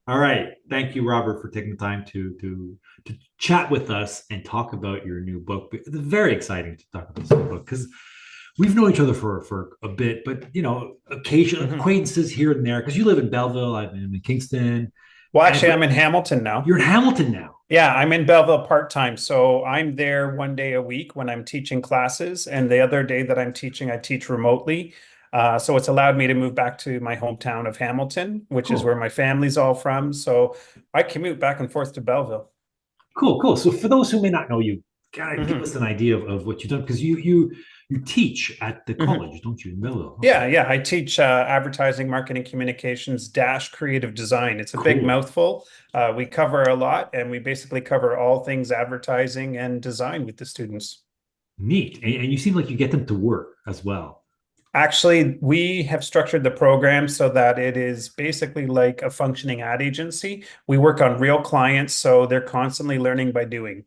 All right. Thank you, Robert, for taking the time to chat with us and talk about your new book. It's very exciting to talk about this new book because we've known each other for a bit, but occasional Mhm. acquaintances here and there. Because you live in Belleville, I'm in Kingston, Well, and actually, but I'm in Hamilton now. you're in Hamilton now. Yeah, I'm in Belleville part-time. So I'm there one day a week when I'm teaching classes. And the other day that I'm teaching, I teach remotely. So it's allowed me to move back to my hometown of Hamilton, which is where Cool, my family's all from. So I commute back and forth to Belleville. cool. So for those who may not know you, kind of give Hmm us an idea of what you've done because you teach at the hmm college, don't you, in Belleville? Okay, Yeah. I teach advertising, marketing, communications, dash creative design. It's a big cool. mouthful. We cover a lot, and we basically cover all things advertising and design with the students. Neat. And you seem like you get them to work as well. Actually, we have structured the program so that it is basically like a functioning ad agency. We work on real clients, so they're constantly learning by doing.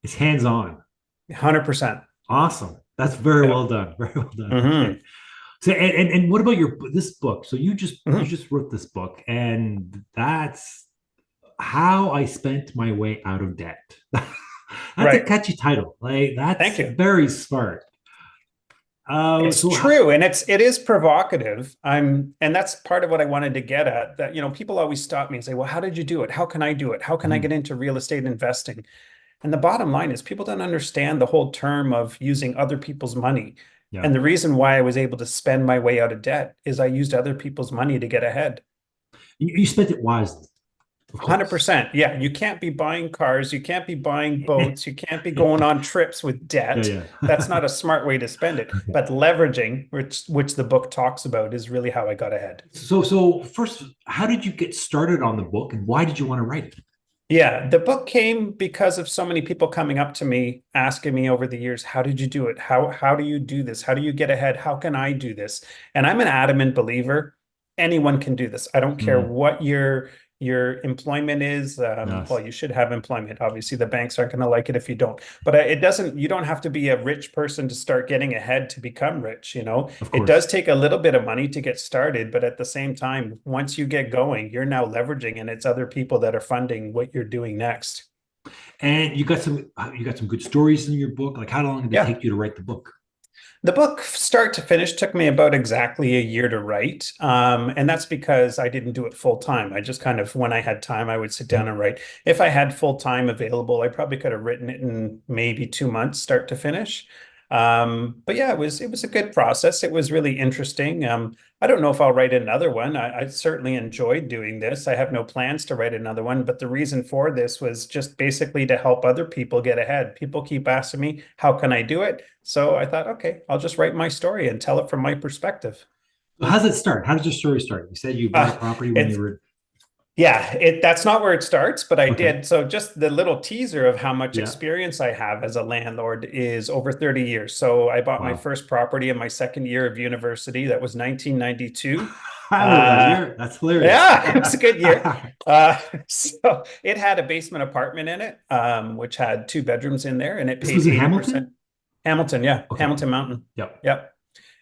It's hands on. 100%. Awesome. That's very Yeah. well done. Very well done. Okay. hmm So and what about your this book? So you hmm just wrote this book, and that's how I spent my way out of debt. That's a Right. catchy title. Like Thank that's you. very smart. It's So true, and it is provocative. And that's part of what I wanted to get at. That people always stop me and say, "Well, how did you do it? How can I do it? How can I get mhm, into real estate investing?" And the bottom line is people don't understand the whole term of using other people's money. yeah, And the reason why I was able to spend my way out of debt is I used other people's money to get ahead. you spent it wisely, of course. 100%. Yeah, you can't be buying cars, you can't be buying boats, you can't be going on trips with Yeah, debt. That's yeah. not a smart way to spend it. Okay. But leveraging, which the book talks about, is really how I got ahead. So first, how did you get started on the book, and why did you want to write it? Yeah, the book came because of so many people coming up to me asking me over the years, how did you do it? How do you do this? How do you get ahead? How can I do this? And I'm an adamant believer, anyone can do this. I don't care Mm, what your employment is. yes, Well, you should have employment. Obviously, the banks aren't going to like it if you don't. But it doesn't, you don't have to be a rich person to start getting ahead to become rich, you know? of It does course. take a little bit of money to get started, but at the same time, once you get going, you're now leveraging and it's other people that are funding what you're doing next. And you got some good stories in your book. Like, how long did it Yeah. take you to write the book? The book, start to finish, took me about exactly a year to write. And that's because I didn't do it full time. I just kind of, when I had time, I would sit down Mhm. and write. If I had full time available, I probably could have written it in maybe 2 months, start to finish. But yeah, it was a good process. It was really interesting. I don't know if I'll write another one. I certainly enjoyed doing this. I have no plans to write another one, but the reason for this was just basically to help other people get ahead. People keep asking me, how can I do it? So I thought, okay, I'll just write my story and tell it from my perspective. So how does it start? How does your story start? You said you bought a Uh, property when you it's were Yeah, that's not where it starts, but I okay. did. So just the little teaser of how much Yeah. experience I have as a landlord is over 30 years. So I bought my Wow. first property in my second year of university. That was 1992. I remember that Uh, year. That's hilarious. yeah, it was a good year. So it had a basement apartment in it, which had two bedrooms in there, and it This paid was in 80%. Hamilton? Hamilton, yeah, Okay. Hamilton Mountain. Yep. Yep.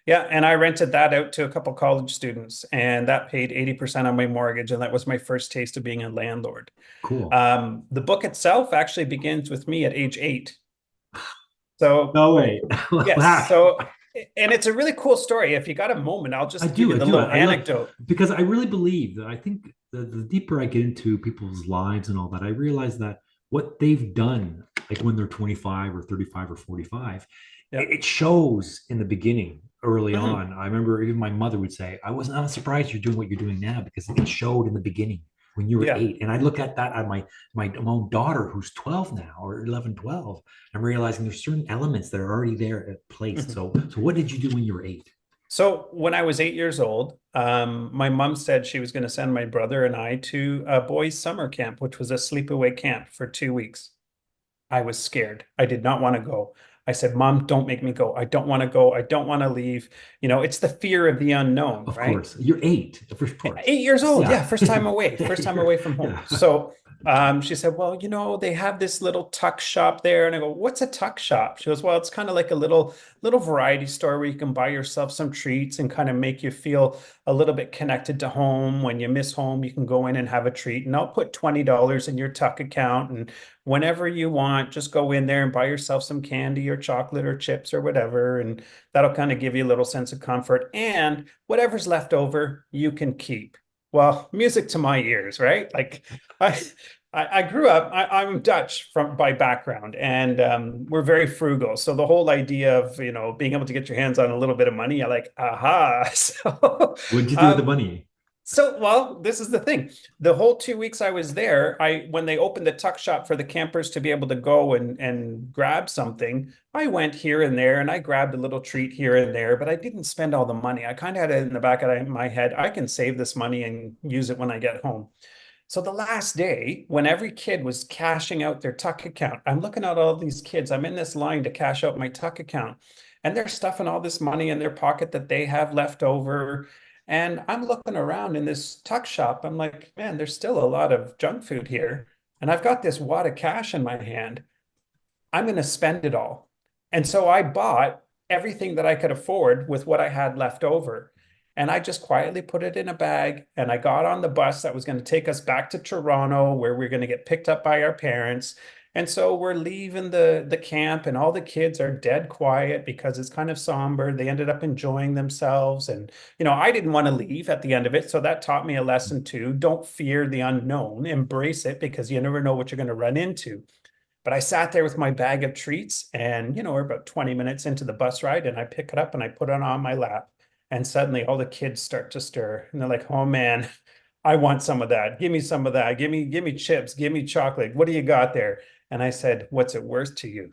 Yeah, and I rented that out to a couple college students, and that paid 80% on my mortgage, and that was my first taste of being a landlord. Cool. The book itself actually begins with me at age 8. So, No way. yes, Wow. so, and it's a really cool story. If you got a moment, I'll I just give do. you I the do. little I love anecdote. because I really believe that I think the deeper I get into people's lives and all that, I realize that what they've done, like when they're 25 or 35 or 45, Yeah. it shows in the beginning early Mhm. on. I remember even my mother would say, I'm surprised you're doing what you're doing now because it showed in the beginning when you were Yeah. 8. And I look at that on my own daughter who's 12 now or 11, 12. I'm realizing there's certain elements that are already there at place. Mhm. So what did you do when you were 8? So when I was 8 years old, my mom said she was going to send my brother and I to a boys' summer camp, which was a sleepaway camp for 2 weeks. I was scared. I did not want to go. I said, Mom, don't make me go. I don't want to go. I don't want to leave. It's the fear of the unknown, Of right? course. You're 8, of course. 8 years old. Yeah. Yeah. First time away Yeah, from home. yeah. So She said, well, they have this little tuck shop there. And I go, what's a tuck shop? She goes, well, it's kind of like a little variety store where you can buy yourself some treats and kind of make you feel a little bit connected to home. When you miss home, you can go in and have a treat. And I'll put $20 in your tuck account. And whenever you want, just go in there and buy yourself some candy or chocolate or chips or whatever. And that'll kind of give you a little sense of comfort. And whatever's left over, you can keep. Well, music to my ears, right? Like I I grew up, I'm Dutch by background, and we're very frugal. So the whole idea of, being able to get your hands on a little bit of money, I like, aha. What'd you do with the Um, money? well, this is the thing. The whole 2 weeks I was there, when they opened the tuck shop for the campers to be able to go and grab something, I went here and there and I grabbed a little treat here and there, but I didn't spend all the money. I kind of had it in the back of my head. I can save this money and use it when I get home. So the last day, when every kid was cashing out their tuck account, I'm looking at all these kids. I'm in this line to cash out my tuck account, and they're stuffing all this money in their pocket that they have left over. And I'm looking around in this tuck shop. I'm like, man, there's still a lot of junk food here. And I've got this wad of cash in my hand. I'm going to spend it all. And so I bought everything that I could afford with what I had left over. And I just quietly put it in a bag. And I got on the bus that was going to take us back to Toronto, where we're going to get picked up by our parents. And so we're leaving the camp, and all the kids are dead quiet because it's kind of somber. They ended up enjoying themselves. And, I didn't want to leave at the end of it. So that taught me a lesson too. Don't fear the unknown, embrace it, because you never know what you're going to run into. But I sat there with my bag of treats, and, we're about 20 minutes into the bus ride, and I pick it up and I put it on my lap. And suddenly all the kids start to stir, and they're like, oh man, I want some of that. Give me some of that. Give me chips, give me chocolate. What do you got there? And I said, what's it worth to you?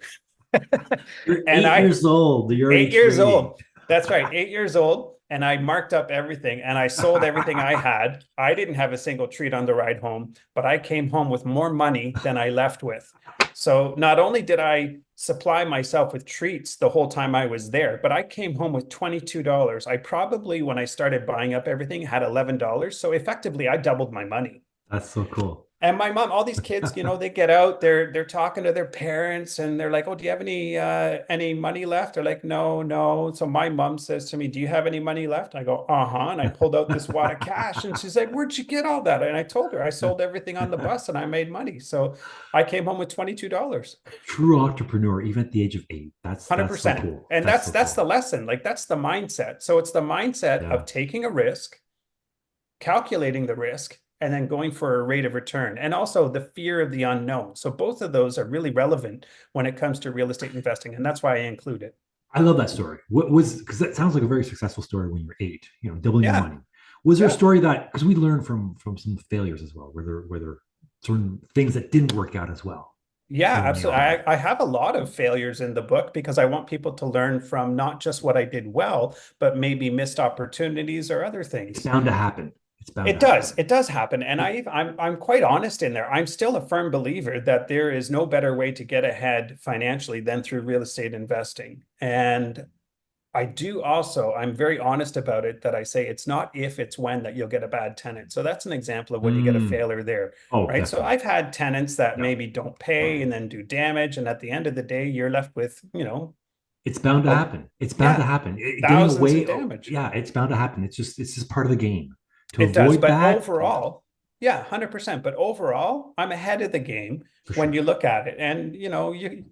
You're And 8 years old. You're already 8 years trading. old. That's right, 8 years old. And I marked up everything and I sold everything I had. I didn't have a single treat on the ride home, but I came home with more money than I left with. So not only did I supply myself with treats the whole time I was there, but I came home with $22. I probably, when I started buying up everything, had $11. So effectively, I doubled my money. That's so cool. And my mom, all these kids, they get out, they're talking to their parents, and they're like, "Oh, do you have any money left?" They're like, "No, no." So my mom says to me, "Do you have any money left?" I go, "Uh-huh." And I pulled out this wad of cash, and she's like, "Where'd you get all that?" And I told her I sold everything on the bus and I made money. So I came home with $22. True entrepreneur, even at the age of 8. That's so 100%. cool. And That's that's so that's the cool. lesson. Like, that's the mindset. So it's the mindset Yeah. of taking a risk, calculating the risk, and then going for a rate of return, and also the fear of the unknown. So both of those are really relevant when it comes to real estate investing, and that's why I include it. I love that story. What was, because that sounds like a very successful story when you're 8, doubling your Yeah, money. Was there a yeah, story that, because we learned from some failures as well, where there certain things that didn't work out as well yeah, early absolutely. on? I have a lot of failures in the book because I want people to learn from not just what I did well, but maybe missed opportunities or other It's things. bound to happen. It's bound It to does. happen. It does happen. And I'm quite honest in there. I'm still a firm believer that there is no better way to get ahead financially than through real estate investing. And I do also, I'm very honest about it, that I say it's not if, it's when that you'll get a bad tenant. So that's an example of when you get a Mm. failure there, Oh, right? So definitely. I've had tenants that Yeah. maybe don't pay and then do damage. And at the end of the day, you're left with, It's bound to a, happen. It's bound to yeah, happen. Getting thousands in away, oh, damage. yeah, it's bound to happen. It's just part of the game. To It does. avoid But that, yeah, overall, yeah, 100%. But overall, I'm ahead of the game for when sure. you look at it. And,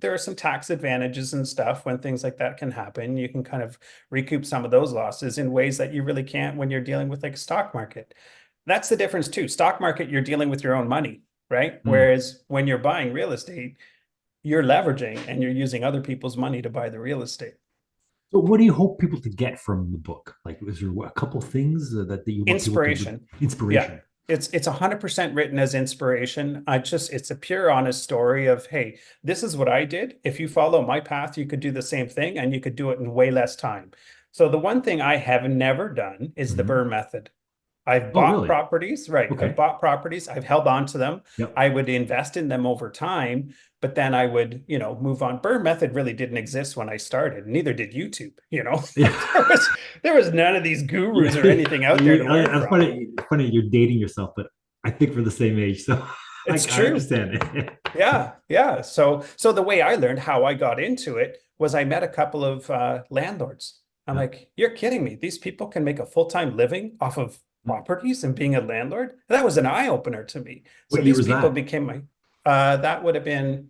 there are some tax advantages and stuff when things like that can happen. You can kind of recoup some of those losses in ways that you really can't when you're dealing with like a stock market. That's the difference too. Stock market, you're dealing with your own money, right? Mm. Whereas when you're buying real estate, you're leveraging and you're using other people's money to buy the real estate. So, what do you hope people to get from the book? Like, is there a couple things that you want people to Inspiration. Yeah. inspiration? It's 100% written as inspiration. It's a pure honest story of, hey, this is what I did. If you follow my path, you could do the same thing and you could do it in way less time. So the one thing I have never done is the Hmm. Burr method. I've Oh, bought really? properties, right? I've Okay. bought properties, I've held on to them. Yep. I would invest in them over time, but then I would, move on. Burr method really didn't exist when I started. Neither did YouTube. Yeah. Like there was none of these gurus or Yeah. anything out there to learn That's from. funny. Funny you're dating yourself, but I think we're the same age. So It's I true. understand it. Yeah, yeah. So the way I learned how I got into it was I met a couple of landlords. I'm Yeah. like, you're kidding me. These people can make a full-time living off of Mm. properties and being a landlord. That was an eye-opener to me. So What year these was people that? became my that would have been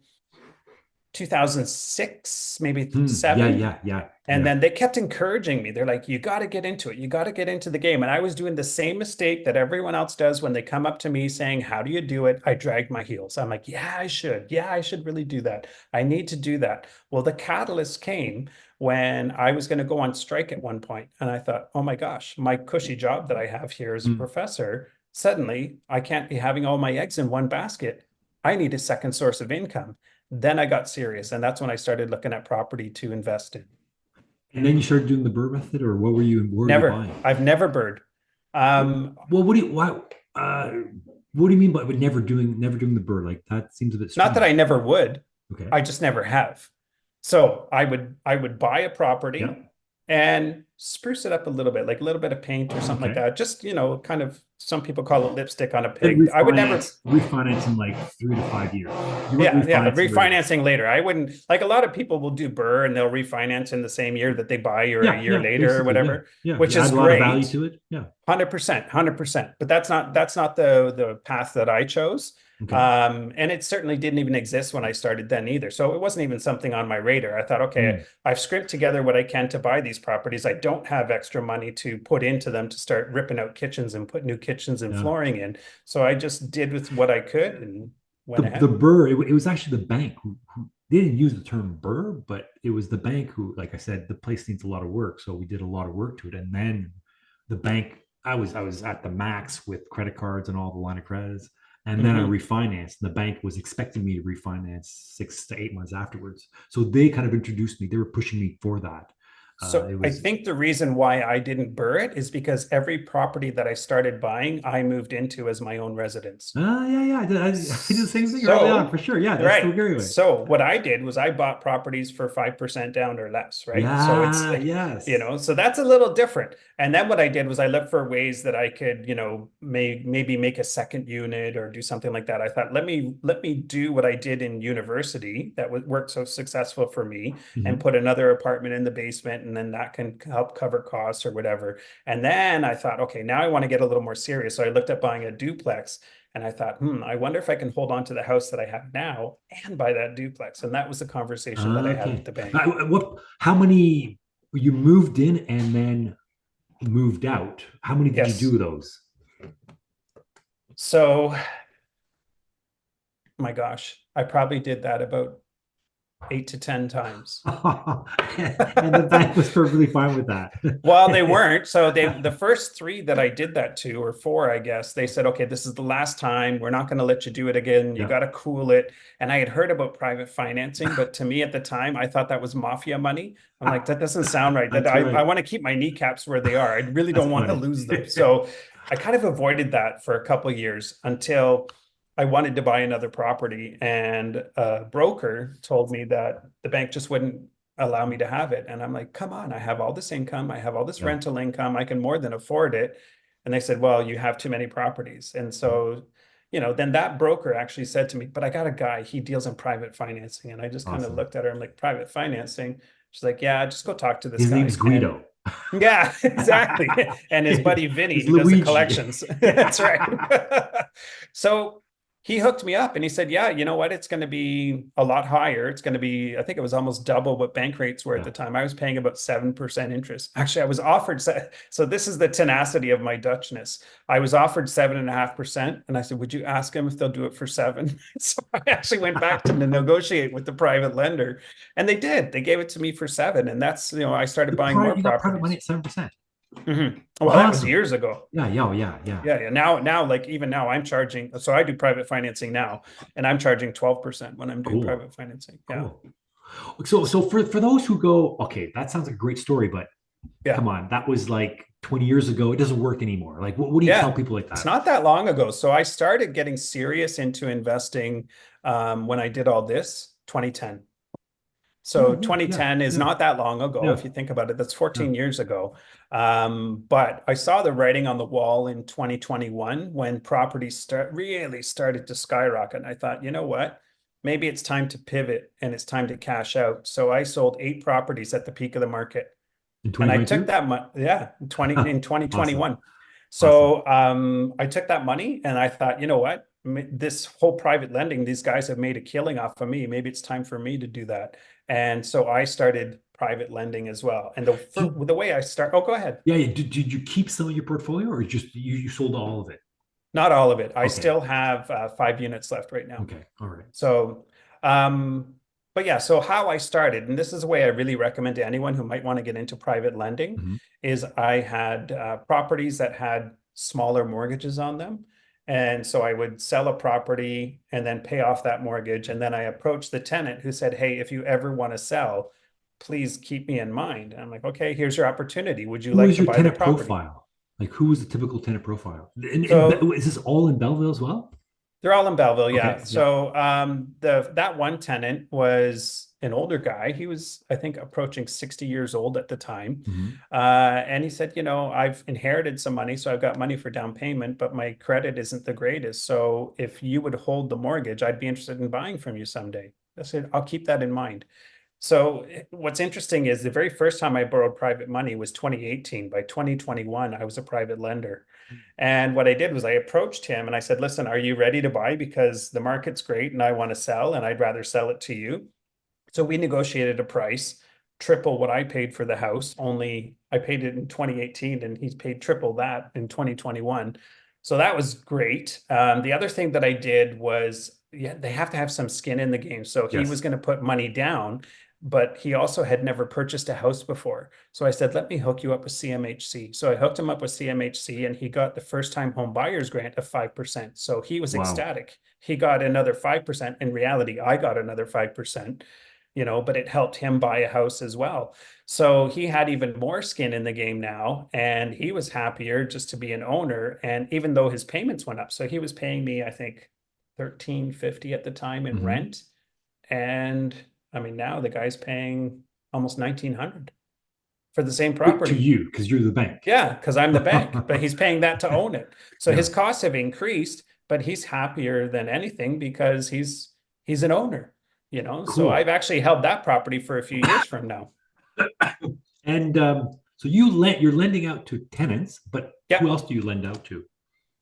2006, maybe Yeah, seven. yeah, yeah, And yeah. then they kept encouraging me. They're like, you got to get into it. You got to get into the game. And I was doing the same mistake that everyone else does when they come up to me saying, how do you do it? I drag my heels. I'm like, yeah, I should. Yeah, I should really do that. I need to do that. Well, the catalyst came when I was going to go on strike at one point, and I thought, oh my gosh, my cushy job that I have here as a Mm. professor, suddenly I can't be having all my eggs in one basket. I need a second source of income. Then I got serious, and that's when I started looking at property to invest in. And then you started doing the Burr method, or what were you Never. buying? I've never bird. Um, Well, uh, what do you mean by never doing the Burr? Like that seems a bit Not that I strange. never would. Okay. I just never have. So I would buy a Yeah. property and spruce it up a little bit, like a little bit of paint or something like Okay. that. Just, kind of some people call it lipstick on a Then pig. I would never. refinance in like 3 to 5 years. You weren't Yeah, yeah, refinancing right away. refinancing later. I wouldn't, like, a lot of people will do Burr and they'll refinance in the same year that they buy or a Yeah, year yeah, later or basically, yeah, whatever, yeah. which You is add a lot of value great. to it. Yeah. 100%, 100%. But that's not the path that I chose. Okay. And it certainly didn't even exist when I started then either. So it wasn't even something on my radar. I thought, okay, Mm. I've scrimped together what I can to buy these properties. I don't have extra money to put into them to start ripping out kitchens and put new kitchens and Yeah. flooring in. So I just did with what I could and went The ahead. Burr, it was actually the bank who they didn't use the term Burr, but it was the bank who, like I said, the place needs a lot of work, so we did a lot of work to it, and then the bank. I was at the max with credit cards and all the line of credits, and then I Mhm. refinanced. And the bank was expecting me to refinance 6 to 8 months afterwards, so they kind of introduced me. They were pushing me for that. So It I was think the reason why I didn't burr it is because every property that I started buying, I moved into as my own residence. yeah, yeah. I did the same thing early on for So, sure. Yeah, that's still right. very way. So what I did was I bought properties for 5% down or less, right? So it's Yeah, yes. so that's a little different. And then what I did was I looked for ways that I could, maybe make a second unit or do something like that. I thought, let me do what I did in university that worked so successful for me and Mhm. put another apartment in the basement, and then that can help cover costs or whatever. And then I thought, okay, now I want to get a little more serious. So I looked at buying a duplex. And I thought, I wonder if I can hold on to the house that I have now and buy that duplex. And that was the conversation that I had with Okay. the bank. What? How many? You moved in and then moved out. How many did you do Yes. of those? So, my gosh, I probably did that about 8 to 10 times. And the bank was perfectly fine with that. Well, they weren't. So the first three that I did that to, or four, I guess, they said, okay, this is the last time. We're not going to let you do it again. You Yeah. got to cool it. And I had heard about private financing, but to me at the time, I thought that was mafia money. I'm like, that doesn't sound right. That That's I right. want to keep my kneecaps where they are. I really That's don't want to funny. lose them. So I kind of avoided that for a couple of years until I wanted to buy another property. And a broker told me that the bank just wouldn't allow me to have it. And I'm like, come on, I have all this income, I have all this Yeah. rental income, I can more than afford it. And they said, well, you have too many properties. And so, then that broker actually said to me, but I got a guy, he deals in private financing. And I just kind of Awesome. looked at her, I'm like, private financing? She's like, yeah, just go talk to this His name's guy. And Guido. yeah, exactly. And his buddy Vinny, It's who does the Luigi. collections. That's right. So he hooked me up and he said, yeah, you know what? It's going to be a lot higher. It's going to be, I think it was almost double what bank rates were at Yeah. the time. I was paying about 7% interest. Actually, I was offered, so this is the tenacity of my Dutchness. I was offered 7.5%. And I said, would you ask them if they'll do it for seven? So I actually went back to negotiate with the private lender, and they did. They gave it to me for seven. And that's, I started buying more You got private money properties. at 7%. Well, that was Awesome. years ago. Yeah, yeah, yeah, yeah. Yeah, yeah. Now, like even now, I'm charging. So I do private financing now, and I'm charging 12% when I'm doing Cool. private financing. Yeah, Cool. So for those who go, okay, that sounds like a great story, but yeah, come on, that was like 20 years ago. It doesn't work anymore. Like, what do you tell yeah. people like It's that? not that long ago. So I started getting serious into investing when I did all this 2010. So Oh, yeah, yeah, 2010 is yeah, not that long ago. yeah, If you think about it, that's yeah. 14 years ago. But I saw the writing on the wall in 2021 when properties really started to skyrocket. And I thought, you know what? Maybe it's time to pivot and it's time to cash out. So I sold 8 properties at the peak of the market. In And I took 2022? that money, yeah, in Awesome. 2021. Awesome. So I took that money and I thought, you know what? This whole private lending, these guys have made a killing off of me. Maybe it's time for me to do that. And so I started private lending as well. And Do the way I start, oh, go ahead. Yeah, yeah. Did you keep some of your portfolio or just you sold all of it? Not all of it. I Okay. still have 5 units left right now. Okay. All right. So, but yeah, so how I started, and this is the way I really recommend to anyone who might want to get into private lending, Mhm. is I had properties that had smaller mortgages on them. And so I would sell a property and then pay off that mortgage. And then I approached the tenant who said, hey, if you ever want to sell, please keep me in mind. And I'm like, okay, here's your opportunity. Would you Who like was to your buy the tenant property? profile? Like, who was the typical tenant profile? So Is this all in Belleville as well? they're all in Belleville, yeah. Okay. Yeah. So the that one tenant was an older guy. He was, I think, approaching 60 years old at the time. Mhm. And he said, you know, I've inherited some money, so I've got money for down payment, but my credit isn't the greatest. So if you would hold the mortgage, I'd be interested in buying from you someday. I said, I'll keep that in mind. So what's interesting is the very first time I borrowed private money was 2018. By 2021, I was a private lender. And what I did was I approached him and I said, listen, are you ready to buy? Because the market's great and I want to sell and I'd rather sell it to you. So we negotiated a price, triple what I paid for the house. Only I paid it in 2018 and he's paid triple that in 2021. So that was great. The other thing that I did was, yeah, they have to have some skin in the game. So he was Yes. going to put money down, but he also had never purchased a house before. So I said, let me hook you up with CMHC. So I hooked him up with CMHC and he got the first time home buyers grant of 5%. So he was Wow. ecstatic. He got another 5%. In reality, I got another 5%, you know, but it helped him buy a house as well. So he had even more skin in the game now, and he was happier just to be an owner. And even though his payments went up, so he was paying me, I think, 1350 at the time in Mhm. rent. And I mean, now the guy's paying almost 1900 for the same Wait, to property. you because you're the bank. Yeah, because I'm the bank, but he's paying that to own it. So Yeah. his costs have increased, but he's happier than anything because he's an owner, you know. So I've Cool. actually held that property for a few years from now. And so you're lending out to tenants, but who Yep. else do you lend out to?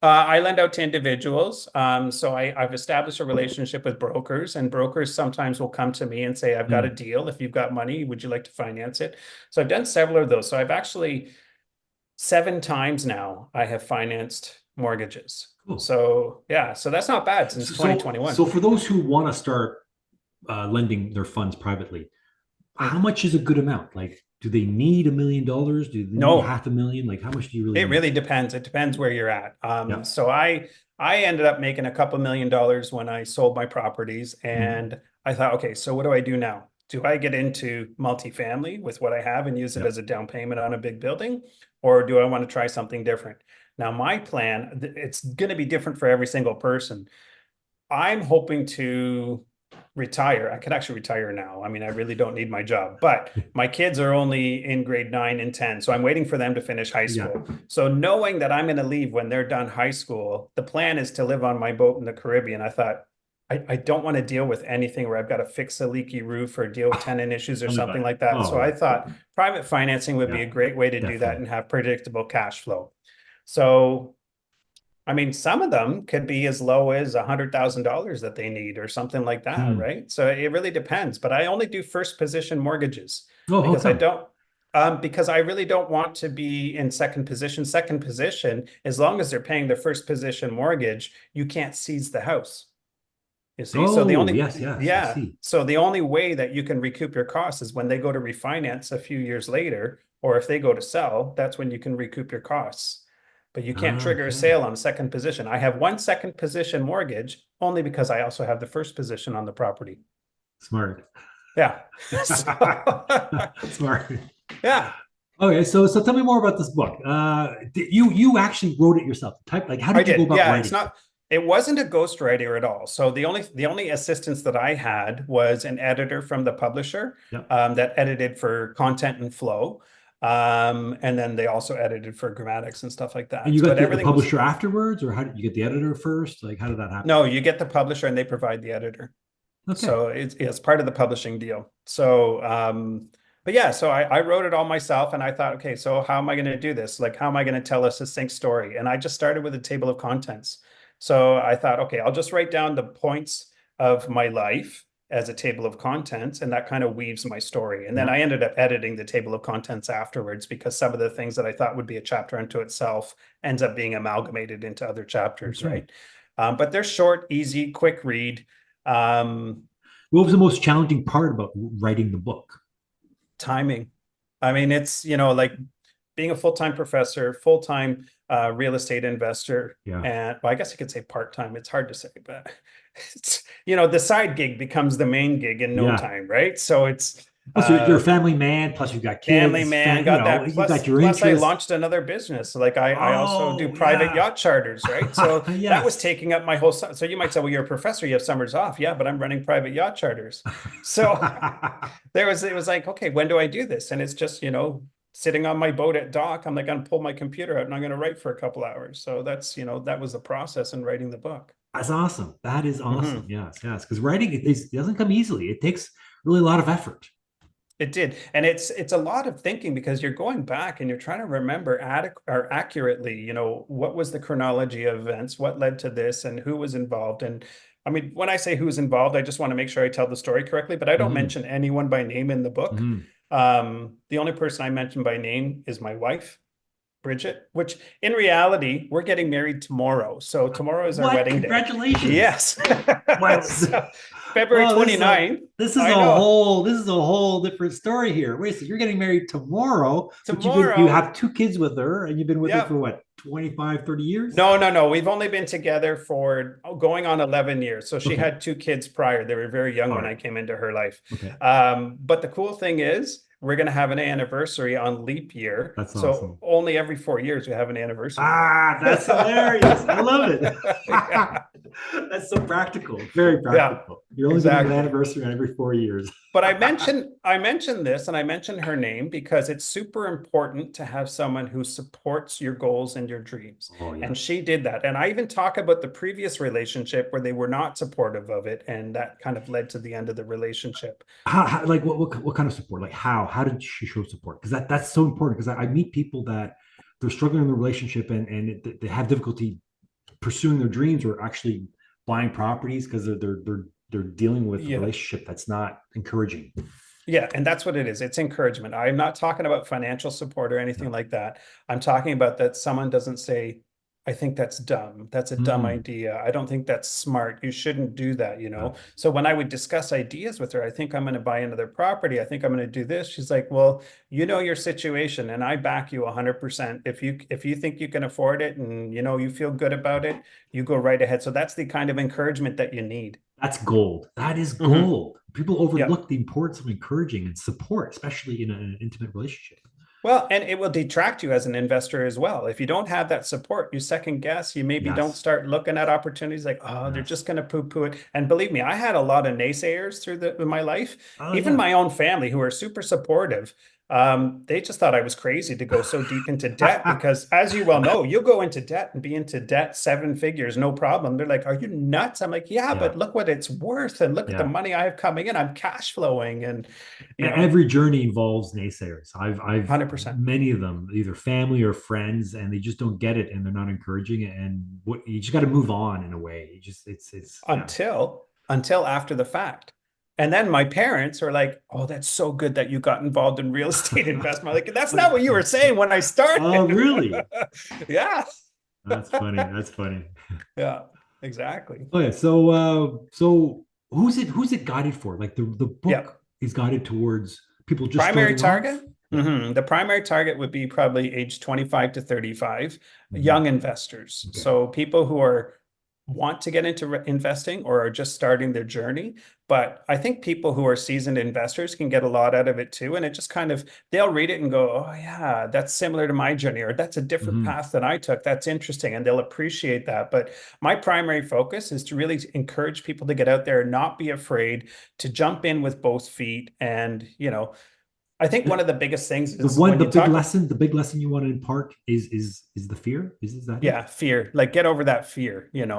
I lend out to individuals. So I've established a relationship with brokers, and brokers sometimes will come to me and say, I've got a Mm, deal. If you've got money, would you like to finance it? So I've done several of those. So I've actually 7 times now I have financed mortgages. cool. So yeah, so that's not bad since So 2021. for those who want to start lending their funds privately, how Mm. much is a good amount? Like, do they need $1 million? Do they need No, 500,000? Like, how much do you really it need? really depends. It depends where you're at. Yeah. So I ended up making a couple $1 million when I sold my properties, Mm, and I thought, okay, so what do I do now? Do I get into multifamily with what I have and use it yep. as a down payment on a big building, or do I want to try something different? Now, my plan, it's going to be different for every single person. I'm hoping to retire. I could actually retire now. I mean, I really don't need my job, but my kids are only in grade 9 and 10. So I'm waiting for them to finish high Yeah. school. So knowing that I'm going to leave when they're done high school, the plan is to live on my boat in the Caribbean. I thought, I don't want to deal with anything where I've got to fix a leaky roof or deal with tenant issues or Tell me about something it. like that. Oh, So I yeah. thought private financing would be Yeah. a great way to do that Definitely. and have predictable cash flow. So I mean, some of them could be as low as $100,000 that they need or something like that, Hmm. right? So it really depends. But I only do first position mortgages Oh, how because I come? don't, because I really don't want to be in second position. Second position, as long as they're paying their first position mortgage, you can't seize the house. You see, so the Oh, only, yes, yes. I yeah, see. so the only way that you can recoup your costs is when they go to refinance a few years later, or if they go to sell, that's when you can recoup your costs. But you can't trigger a Okay. sale on a second position. I have one second position mortgage only because I also have the first position on the property. Smart. Yeah. So, Smart. yeah, Okay, so tell me more about this book. You actually wrote it yourself. Type like how I did you go did. about Yeah, it's writing it? not. It wasn't a ghostwriter at all. So the only assistance that I had was an editor from the publisher Yep. that edited for content and flow. And then they also edited for grammatics and stuff like And you that. got But the everything was publisher afterwards, or how did you get the editor first? Like, how did that happen? no, you get the publisher and they provide the editor. Okay. So it's part of the publishing deal. So, but yeah, so I wrote it all myself and I thought, okay, so how am I going to do this? Like, how am I going to tell a succinct story? And I just started with a table of contents. So I thought, okay, I'll just write down the points of my life as a table of contents, and that kind of weaves my story. And then Yeah. I ended up editing the table of contents afterwards because some of the things that I thought would be a chapter unto itself ends up being amalgamated into other chapters, Okay. right? But they're short, easy, quick read. What was the most challenging part about writing the book? Timing. I mean, it's, like being a full-time professor, full-time real estate investor, Yeah. and well, I guess you could say part-time. It's hard to say, but it's, the side gig becomes the main gig in no Yeah. time, right? So it's Plus, you're a family man. Plus, you've got family kids. man, got that. You got Plus, your plus I interests. launched another business. Like I also do Oh, private yeah. yacht charters, right? So that was Yes. taking up my whole. So you might say, well, you're a professor, you have summers off. Yeah, but I'm running private yacht charters. So it was like, okay, when do I do this? And it's just, sitting on my boat at dock, I'm like, going to pull my computer out and I'm going to write for a couple hours. So that's, that was the process in writing the book. That's awesome. That is awesome. Mhm. Yes, yes. Because writing it doesn't come easily. It takes really a lot of effort. It did. And it's a lot of thinking because you're going back and you're trying to remember or accurately, what was the chronology of events, what led to this and who was involved. And I mean, when I say who's involved, I just want to make sure I tell the story correctly, but I don't Mhm, mention anyone by name in the book. mhm. The only person I mention by name is my wife, Bridget, which in reality, we're getting married tomorrow. So tomorrow is our What? wedding day. Congratulations. Yes. What? So February Oh, 29th. this is I a know. whole different story here. Wait a second, you're getting married tomorrow, but you Tomorrow. have two kids with her and you've been with her for Yep. what, 25, 30 years? No, no, no. We've only been together for going on 11 years. So she Okay. had two kids prior. They were very young All when right. I came into her life. Okay. But the cool thing is, we're going to have an anniversary on leap year. That's So awesome. only every 4 years we have an anniversary. Ah, that's hilarious. I love it. Yeah. That's so practical. Very Yeah, practical. You're only doing an exactly. anniversary on every 4 years. But I mentioned this and I mentioned her name because it's super important to have someone who supports your goals and your dreams. Oh, And yes. she did that. And I even talk about the previous relationship where they were not supportive of it, and that kind of led to the end of the relationship. Like what kind of support? Like how did she show support? Because that's so important. Because I meet people that they're struggling in the relationship and they have difficulty pursuing their dreams or actually buying properties because they're dealing with a Yeah. relationship that's not encouraging. Yeah, and that's what it is. It's encouragement. I'm not talking about financial support or anything Yeah. like that. I'm talking about that someone doesn't say, I think that's dumb. That's a dumb Mm, idea. I don't think that's smart. You shouldn't do that, yeah. So when I would discuss ideas with her, I think I'm going to buy another property. I think I'm going to do this. She's like, well, you know your situation and I back you 100%. If you think you can afford it and you feel good about it, you go right ahead. So that's the kind of encouragement that you need. That's gold. That is Mhm. gold. People Yeah. overlook the importance of encouraging and support, especially in an intimate relationship. Well, and it will detract you as an investor as well. If you don't have that support, you second guess, you maybe don't Yes. start looking at opportunities like, oh, they're Yes. just going to poo-poo it. And believe me, I had a lot of naysayers through my life, Oh even yeah. my own family who are super supportive. They just thought I was crazy to go so deep into debt because, as you well know, you'll go into debt and be into debt 7 figures, no problem. They're like, "Are you nuts?" I'm like, "Yeah, Yeah. but look what it's worth, and look at the Yeah. money I have coming in. I'm cash flowing, and Every journey involves naysayers. I've 100%." many of them, either family or friends, and they just don't get it and they're not encouraging it. And what you just got to move on in a way. You just it's yeah. Until after the fact. And then my parents are like, "Oh, that's so good that you got involved in real estate investment." Like, that's not what you were saying when I Oh, started. really? Yeah. That's funny. That's funny. Yeah, exactly. Oh yeah. So who's it guided for? Like the Yeah. book is guided towards people just Primary starting off. target. Yeah. The primary target would be probably age 25 to 35, Mhm. young investors. Okay. So people who are want to get into investing or are just starting their journey. But I think people who are seasoned investors can get a lot out of it too. And it just kind of, they'll read it and go, oh, yeah, that's similar to my journey, or that's a different Hmm. path than I took. That's interesting. And they'll appreciate that. But my primary focus is to really encourage people to get out there and not be afraid to jump in with both feet. And, I think one of the biggest things is when you talk, The big lesson you want to impart is the fear. Is that it? yeah, fear, like get over that fear, The fear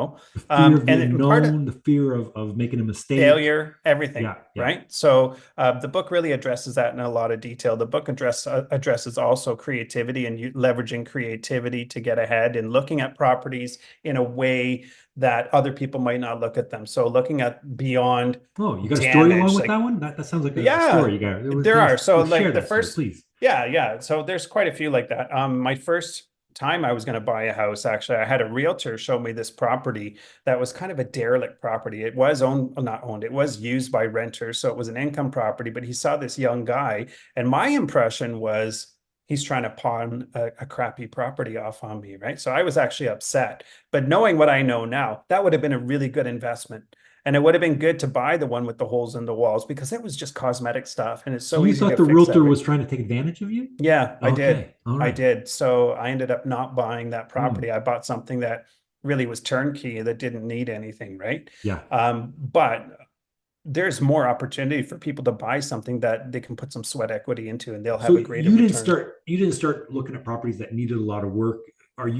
of the and part of unknown, the fear of making a mistake. failure, everything, Yeah, yeah. right? So the book really addresses that in a lot of detail. The book addresses also creativity and leveraging creativity to get ahead and looking at properties in a way that other people might not look at them. So looking at beyond Oh, you got a story along damage, with that like one? That sounds like a story yeah, you got. there are. So Share like the that story, first, please. yeah, yeah. So there's quite a few like that. My first time I was going to buy a house, actually, I had a realtor show me this property that was kind of a derelict property. It was owned, well, not owned, it was used by renters. So it was an income property, but he saw this young guy. And my impression was he's trying to pawn a crappy property off on me, right? So I was actually upset. But knowing what I know now, that would have been a really good investment. And it would have been good to buy the one with the holes in the walls because it was just cosmetic stuff and it's So so you easy thought to the fix realtor every. was trying to take advantage of you? Yeah, I did. Okay, all I right. did. So I ended up not buying that Hmm. property. I bought something that really was turnkey that didn't need anything, right? Yeah. But there's more opportunity for people to buy something that they can put some sweat equity into and they'll So have a greater return. you didn't start looking at properties that needed a lot of work. Would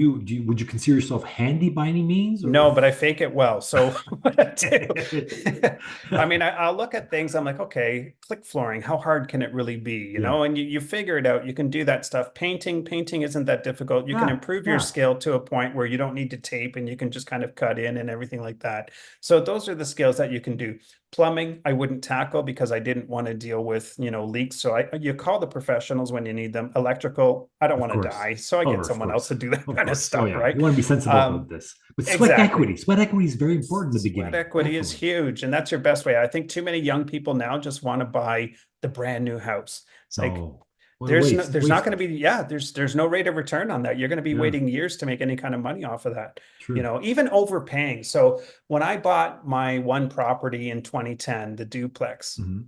you consider yourself handy by any means or? No, but I fake it well. So what I do, I mean, I'll look at things. I'm like, okay, click flooring. How hard can it really be? Yeah. And you figure it out. You can do that stuff. Painting isn't that difficult. You can Yeah. improve your Yeah. skill to a point where you don't need to tape and you can just kind of cut in and everything like that. So those are the skills that you can do. Plumbing, I wouldn't tackle because I didn't want to deal with, leaks. So you call the professionals when you need them. Electrical, I don't Of want to course. die. So I Oh, get of someone else course. to do that Of kind of course. Oh stuff, yeah. right? You want to be sensible about Um, this. But sweat exactly. equity. Sweat equity is very important in the Sweat beginning. equity is Definitely. huge, and that's your best way. I think too many young people now just want to buy the brand new house. It's like No. What a waste. there's not Waste going to of. be, yeah, there's no rate of return on that. You're going to be Yeah. waiting years to make any kind of money off of that. True. Even overpaying. So when I bought my one property in 2010, the duplex, Hmm.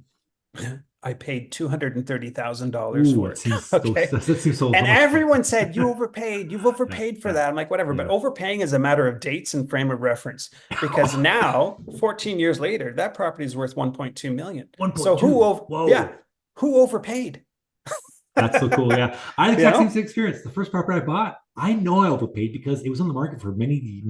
I paid $230,000 Ooh, for it it. seems so. Okay. That seems so And much fun. everyone said, you overpaid, you've Yeah. overpaid for Yeah. that. I'm like, whatever. But Yeah. overpaying is a matter of dates and frame of reference because now, 14 years later, that property is worth 1.2 million. So 1.2. yeah, Whoa. who overpaid? That's so cool. Yeah. I had the You exact know? same experience. The first property I bought, I know I overpaid because it was on the market for many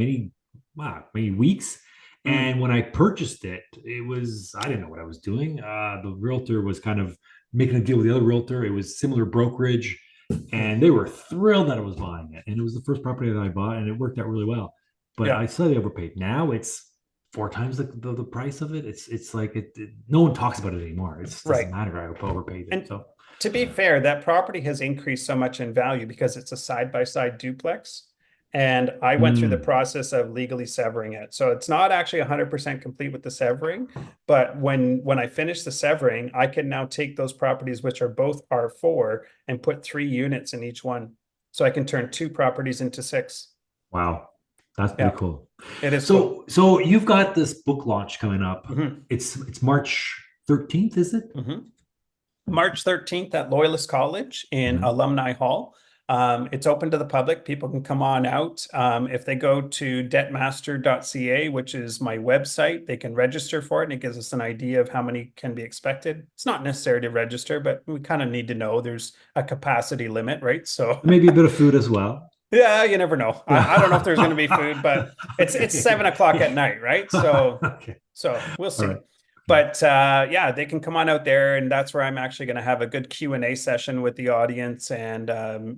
weeks. Mm, And when I purchased it, I didn't know what I was doing. The realtor was kind of making a deal with the other realtor. It was similar brokerage, and they were thrilled that I was buying it. And it was the first property that I bought, and it worked out really well. But yeah, I slightly overpaid. Now it's four times the price of it. It's like no one talks about it anymore. It just doesn't right. matter. I overpaid it. And So to be fair, that property has increased so much in value because it's a side-by-side duplex. And I went through the mm, process of legally severing it. So it's not actually 100% complete with the severing, but when I finish the severing, I can now take those properties, which are both R4, and put 3 units in each one. So I can turn 2 properties into 6. wow, that's pretty Yeah, cool. it is cool. So you've got this book launch coming up. Hmm. It's March 13th, is it? Hmm. March 13th at Loyalist College in Mhm. Alumni Hall. It's open to the public. People can come on out. If they go to debtmaster.ca, which is my website, they can register for it and it gives us an idea of how many can be expected. It's not necessary to register, but we kind of need to know there's a capacity limit, right? So Maybe a bit of food as well. yeah, you never know. I don't know if there's going to be food, but it's Okay. 7 o'clock at Yeah. night, right? So Okay. we'll All see. right. Okay. But yeah, they can come on out there, and that's where I'm actually going to have a good Q&A session with the audience, and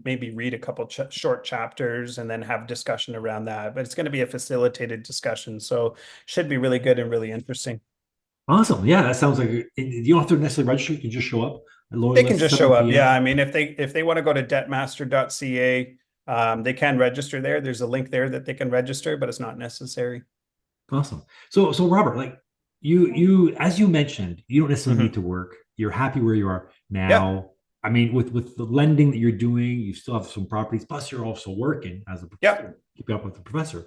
maybe read a couple short chapters, and then have discussion around that. But it's going to be a facilitated discussion, so should be really good and really interesting. Awesome. Yeah, that sounds like you don't have to necessarily register. You can just show up at They can Loyalist just show 7 up. Yeah, p.m. I mean, if they want to go to debtmaster.ca, they can register there. There's a link there that they can register, but it's not necessary. Awesome. So Robert, like as you mentioned, you don't necessarily need Hmm. to work. You're happy where you are Yeah, now. I mean, with the lending that you're doing, you still have some properties, plus you're also working as a yeah. keeping up with the professor.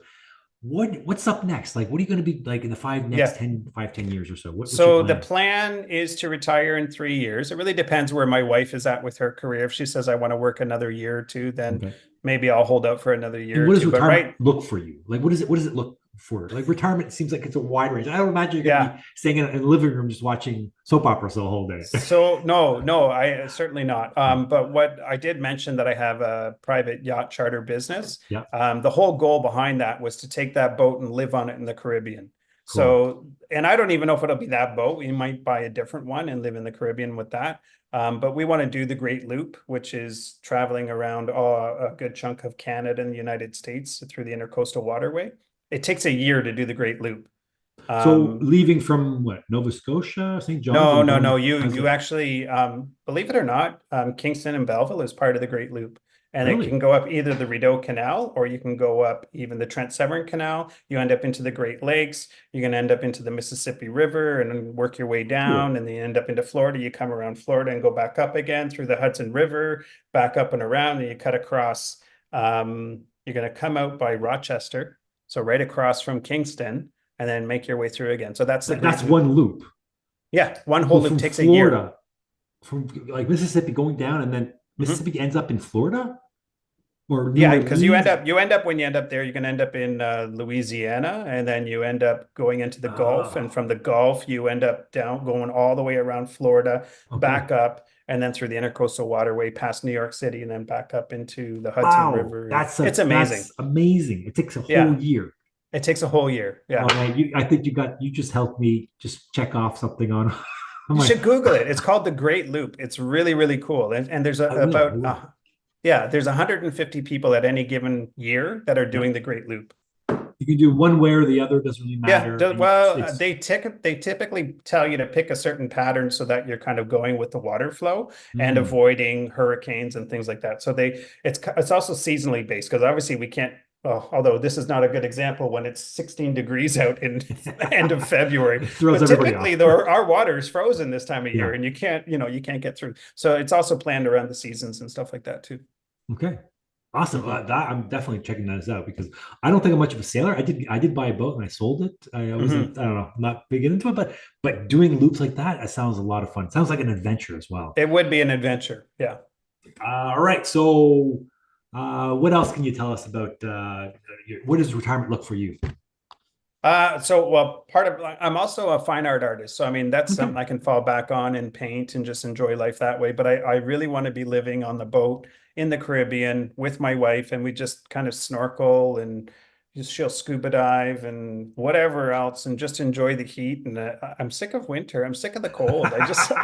what's up next? Like, what are you going to be like in the Yeah. 10 years or so? What's your So the plan? plan is to retire in 3 years. It really depends where my wife is at with her career. If she says I want to work another year or two, then Okay. maybe I'll hold out for another And year or what does two. But retirement right, look for you? Like, what does it look for? Like, retirement seems like it's a wide range. I don't imagine you're going to yeah. be staying in the living room just watching soap operas the whole day. So no, I certainly not. Yeah. But what I did mention that I have a private yacht charter business. Yeah. The whole goal behind that was to take that boat and live on it in the Caribbean. Cool. So, and I don't even know if it'll be that boat. We might buy a different one and live in the Caribbean with that. But we want to do the Great Loop, which is traveling around a good chunk of Canada and the United States through the Intercoastal Waterway. It takes a year to do the Great Loop. So Um, leaving from what, Nova Scotia, St. John's, are no, you no, no. going You as you a actually, believe it or not, Kingston and Belleville is part of the Great Loop, and it can really? go up either the Rideau Canal or you can go up even the Trent Severn Canal. You end up into the Great Lakes. You're going to end up into the Mississippi River and then work your way down, Cool. and then you end up into Florida. You come around Florida and go back up again through the Hudson River, back up and around, and you cut across. You're going to come out by Rochester, so right across from Kingston, and then make your way through again. So that's the Great That's Loop. one loop. Yeah, one So whole loop from takes a year. Florida, from like Mississippi going down, and then Mhm. Mississippi ends up in Florida or New Yeah, because Orleans. you end up when you end up there, you're gonna end up in Louisiana, and then you end up going into the Gulf, and Oh, from the Gulf you end up down going all the way around Florida, okay. back up, and then through the Intercoastal Waterway past New York City, and then back up into the Hudson Wow, River, and it's that's amazing. amazing. It takes a whole Yeah, year. it takes a whole year. Oh Yeah. man, I think you just helped me just check off something on on You my. should Google it. It's called the Great Loop. It's really, really cool. And there's I will. I about will. yeah, there's 150 people at any given year that are doing Yep. the Great Loop. You can do one way or the other. Doesn't really Yeah, matter. And well, it's they typically tell you to pick a certain pattern so that you're kind of going with the water flow and mm, avoiding hurricanes and things like that. So it's also seasonally based because obviously we can't. Well, although this is not a good example when it's 16 degrees out in end of February, it throws but everybody typically off. our water is frozen this time of Yeah. year, and you can't get through. So it's also planned around the seasons and stuff like that too. Okay. Awesome. Hmm. That I'm definitely checking those out because I don't think I'm much of a sailor. I did buy a boat and I sold it. I wasn't, Hmm. I don't know, I'm not big into it, but doing loops like that, it sounds a lot of fun. It sounds like an adventure as well. It would be an adventure. Yeah. All right. So what else can you tell us about what does retirement look for you? So well, part of I'm also a fine art artist. So I mean that's something Okay. I can fall back on and paint and just enjoy life that way. But I really want to be living on the boat in the Caribbean with my wife, and we just kind of snorkel and just she'll scuba dive and whatever else and just enjoy the heat. And I'm sick of winter. I'm sick of the cold.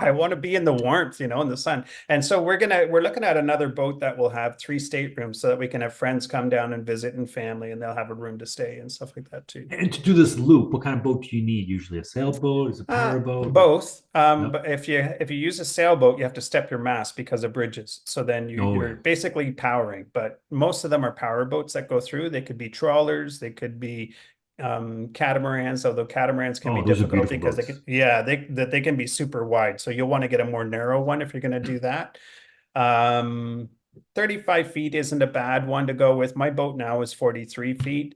I want to be in the warmth, in the sun. And so we're looking at another boat that will have 3 staterooms so that we can have friends come down and visit and family, and they'll have a room to stay and stuff like that too. And to do this loop, what kind of boat do you need? Usually a sailboat, is a powerboat? What? Both. Yep. But if you use a sailboat, you have to step your mast because of bridges. So then Oh you're yeah. basically powering. But most of them are power boats that go through. They could be trawlers, they could be catamarans, although catamarans can be Oh, those are difficult beautiful because boats. they can be super wide. So you'll want to get a more narrow one if you're going to do that. Um, 35 feet isn't a bad one to go with. My boat now is 43 feet.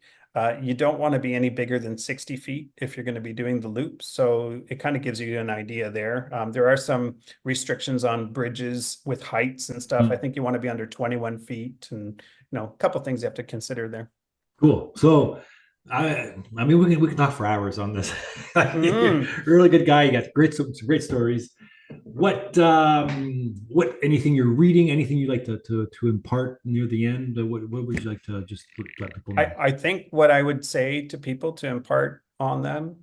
You don't want to be any bigger than 60 feet if you're going to be doing the loop. So it kind of gives you an idea there. There are some restrictions on bridges with heights and stuff. I Mm, think you want to be under 21 feet and, a couple things you have to consider there. cool. So I mean we can talk for hours on this. You're Mm. a really good guy. You got some great stories. What anything you're reading, anything you like to impart near the end? What would you like to just let people know? I think what I would say to people to impart on them,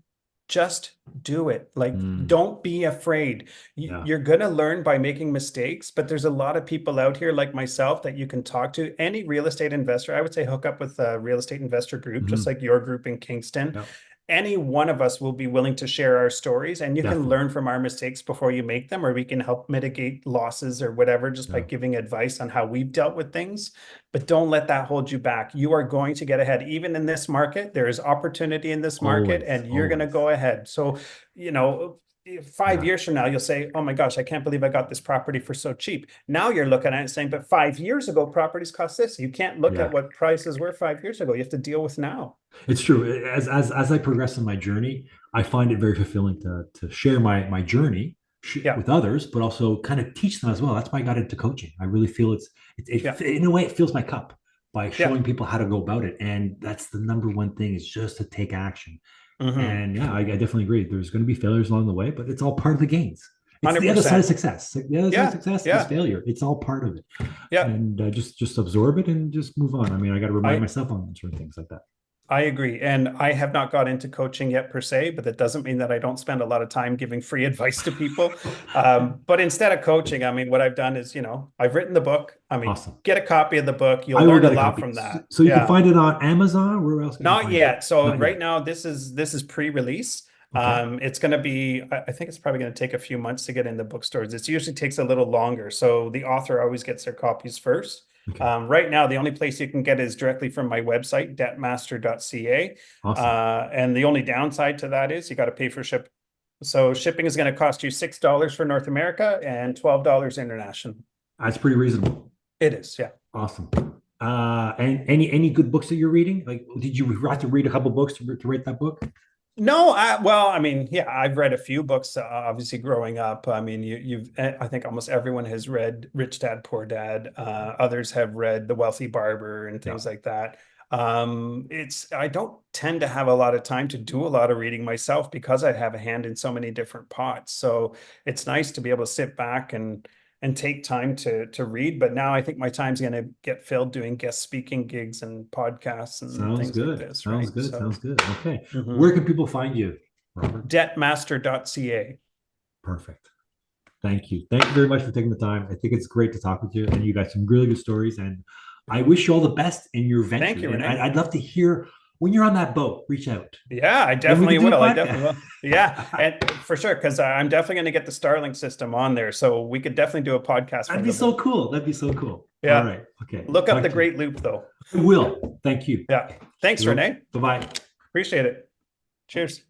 just do it. Like, Mm, don't be afraid. yeah. You're going to learn by making mistakes, but there's a lot of people out here like myself that you can talk to. Any real estate investor, I would say hook up with a real estate investor group, just Hmm. like your group in Kingston. Yeah. Any one of us will be willing to share our stories, and you can Definitely. learn from our mistakes before you make them, or we can help mitigate losses or whatever just by Yeah. giving advice on how we've dealt with things. But don't let that hold you back. You are going to get ahead. Even in this market, there is opportunity in this market, Always, and you're going to always. go ahead. So, you know, five Yeah. years from now, you'll say, oh my gosh, I can't believe I got this property for so cheap. Now you're looking at it and saying, but 5 years ago, properties cost this. You can't look at Yeah. what prices were 5 years ago. You have to deal with now. It's true. As I progress in my journey, I find it very fulfilling to share my journey Yeah. with others, but also kind of teach them as well. That's why I got into coaching. I really feel Yeah. in a way it fills my cup by Yeah. showing people how to go about it. And that's the number one thing, is just to take action. Hmm. And yeah, I definitely agree. There's going to be failures along the way, but it's all part of the gains. It's the other side of 100%. success. The other side of Yeah. success is Yeah. failure. It's all part of it. Yeah. And just absorb it and just move on. I mean, I got to remind I, myself on certain things like that. I agree. And I have not got into coaching yet per se, but that doesn't mean that I don't spend a lot of time giving free advice to people. But instead of coaching, I mean, what I've done is, I've written the book. I mean, Awesome. get a copy of the book. You'll I will learn a get a lot copy. from that. So you can Yeah. find it on Amazon. Where else can you Not find it? yet. So Not right yet. now, this is pre-release. Okay. It's going to be, I think it's probably going to take a few months to get in the bookstores. It usually takes a little longer. So the author always gets their copies first. Okay. Right now, the only place you can get is directly from my website, debtmaster.ca. Awesome. And the only downside to that is you got to pay for ship. So shipping is going to cost you $6 for North America and $12 international. That's pretty reasonable. It is, yeah. Awesome. And any good books that you're reading? Like, did you have to read a couple books to write that book? No, well, I mean, yeah, I've read a few books, obviously growing up. I mean, I think almost everyone has read Rich Dad, Poor Dad. Others have read The Wealthy Barber and Yeah. things like that. I don't tend to have a lot of time to do a lot of reading myself because I have a hand in so many different pots. So it's nice to be able to sit back and take time to read. But now I think my time's going to get filled doing guest speaking gigs and podcasts and Sounds things like good. this, Sounds right? good. So. Sounds good. Okay. Mhm. Where can people find you, Robert? Debtmaster.ca. Perfect. Thank you. Thank you very much for taking the time. I think it's great to talk with you, and you got some really good stories. And I wish you all the best in your venture. Thank you, And Renee. I'd love to hear when you're on that boat. Reach out. Yeah, I Then we definitely can do a will. I podcast. definitely will. Yeah, and for sure, because I'm definitely going to get the Starlink system on there, so we could definitely do a podcast That'd from be the so boat. cool. That'd be so cool. All Yeah, right. Okay. look up Talk the to you. Great Loop, though. I will. Thank you. Yeah, thanks, Renee. Bye bye. Appreciate it. Cheers.